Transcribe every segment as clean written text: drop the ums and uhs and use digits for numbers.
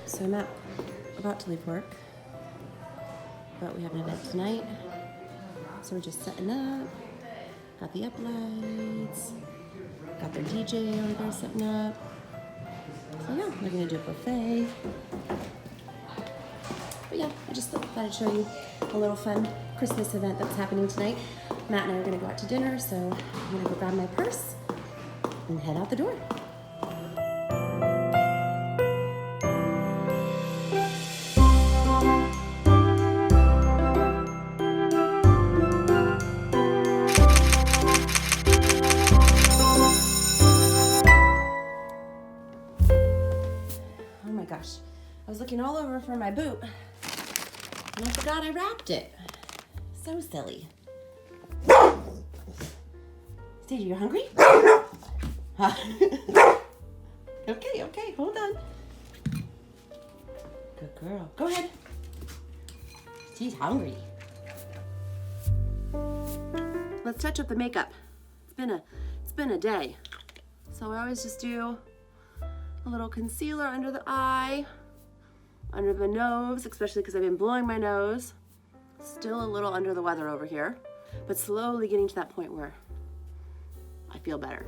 So I'm about to leave work, but we have an event tonight. So we're just setting up, got the uplights, got their DJ over there setting up. So yeah, we're gonna do a buffet. But yeah, I just thought I'd show you a little fun Christmas event that's happening tonight. Matt and I are gonna go out to dinner, so I'm gonna go grab my purse and head out the door. Oh my gosh, I was looking all over for my boot and I forgot I wrapped it. So silly. Steve, you hungry? Okay, hold on. Good girl. Go ahead. She's hungry. Let's touch up the makeup. It's been a day. So I always just do a little concealer under the eye, under the nose, especially because I've been blowing my nose. Still a little under the weather over here, but slowly getting to that point where I feel better.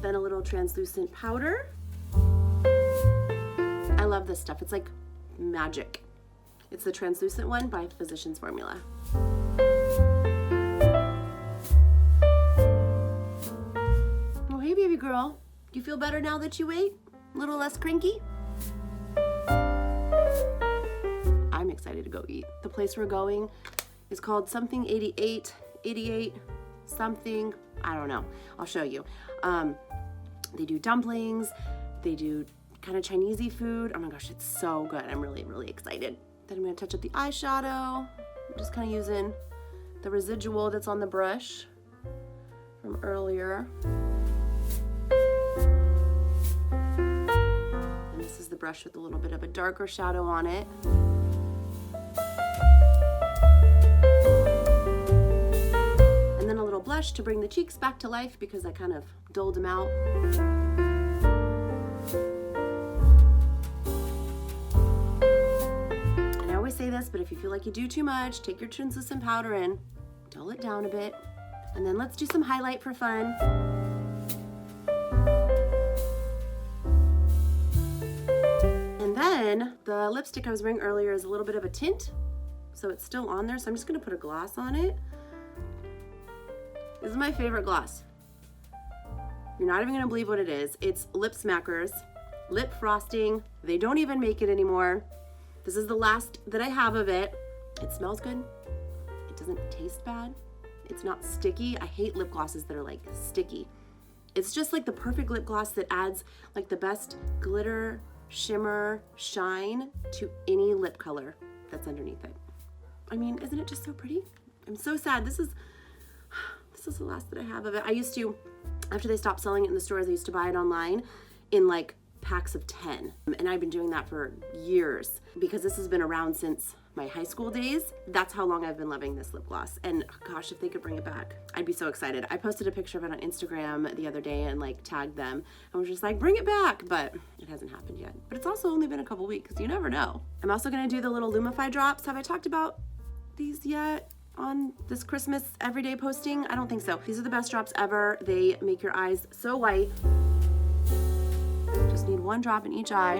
Then a little translucent powder. I love this stuff. It's like magic. It's the translucent one by Physicians Formula. Oh, hey, baby girl. Do you feel better now that you ate? A little less cranky? I'm excited to go eat. The place we're going is called something 88 something. I don't know. I'll show you. They do dumplings. They do kind of Chinesey food. Oh my gosh, it's so good. I'm really, really excited. Then I'm gonna touch up the eyeshadow. I'm just kind of using the residual that's on the brush from earlier. And this is the brush with a little bit of a darker shadow on it. And then a little blush to bring the cheeks back to life because I kind of dulled them out. Say this, but if you feel like you do too much, take your translucent powder in, dull it down a bit, and then let's do some highlight for fun. And then the lipstick I was wearing earlier is a little bit of a tint, so it's still on there, so I'm just gonna put a gloss on it. This is my favorite gloss. You're not even gonna believe what it is. It's Lip Smackers Lip Frosting. They don't even make it anymore. This is the last that I have of it. It smells good. It doesn't taste bad. It's not sticky. I hate lip glosses that are like sticky. It's just like the perfect lip gloss that adds like the best glitter, shimmer, shine to any lip color that's underneath it. I mean, isn't it just so pretty? I'm so sad. This is the last that I have of it. I used to, after they stopped selling it in the stores, I used to buy it online in like packs of 10. And I've been doing that for years because this has been around since my high school days. That's how long I've been loving this lip gloss. And gosh, if they could bring it back, I'd be so excited. I posted a picture of it on Instagram the other day and like tagged them. I was just like, bring it back, but it hasn't happened yet. But it's also only been a couple weeks. You never know. I'm also gonna do the little Lumify drops. Have I talked about these yet on this Christmas everyday posting? I don't think so. These are the best drops ever. They make your eyes so white. Just need one drop in each eye.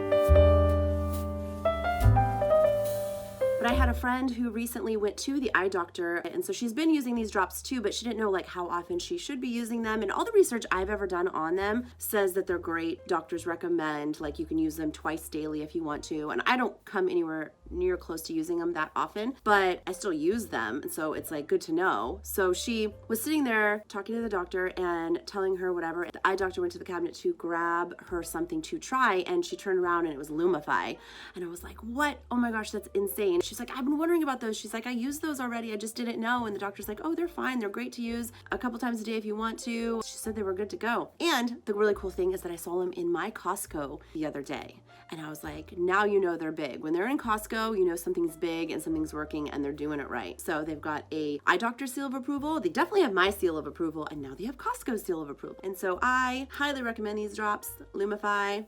But I had a friend who recently went to the eye doctor, and so she's been using these drops too, but she didn't know like how often she should be using them. And all the research I've ever done on them says that they're great. Doctors recommend like you can use them twice daily if you want to. And I don't come anywhere near close to using them that often, but I still use them. And so it's like good to know. So she was sitting there talking to the doctor and telling her whatever. The eye doctor went to the cabinet to grab her something to try, and she turned around and it was Lumify. And I was like, what? Oh my gosh, that's insane. she's like, I've been wondering about those. She's like, I used those already. I just didn't know. And the doctor's like, oh, they're fine. They're great to use a couple times a day if you want to. She said they were good to go. And the really cool thing is that I saw them in my Costco the other day. And I was like, now you know they're big. When they're in Costco, you know something's big and something's working and they're doing it right. So they've got a eye doctor seal of approval. They definitely have my seal of approval, and now they have Costco's seal of approval. And so I highly recommend these drops, Lumify.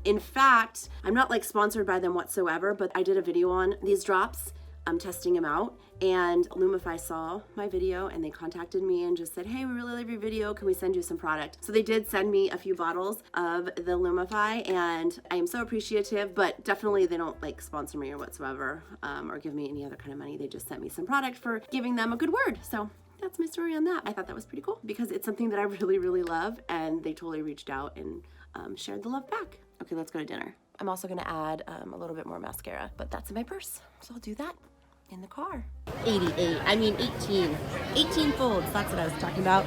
In fact, I'm not like sponsored by them whatsoever, but I did a video on these drops. I'm testing them out, and Lumify saw my video and they contacted me and just said, hey, we really love your video. Can we send you some product? So they did send me a few bottles of the Lumify, and I am so appreciative, but definitely they don't like sponsor me or whatsoever, or give me any other kind of money. They just sent me some product for giving them a good word. So that's my story on that. I thought that was pretty cool because it's something that I really, really love, and they totally reached out and shared the love back. Okay, let's go to dinner. I'm also gonna add a little bit more mascara, but that's in my purse, so I'll do that in the car. 18. 18 folds, that's what I was talking about.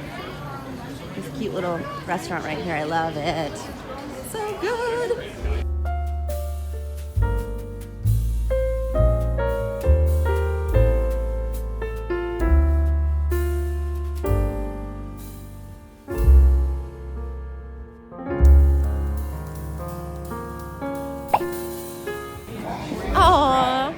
This cute little restaurant right here, I love it. So good. Aww.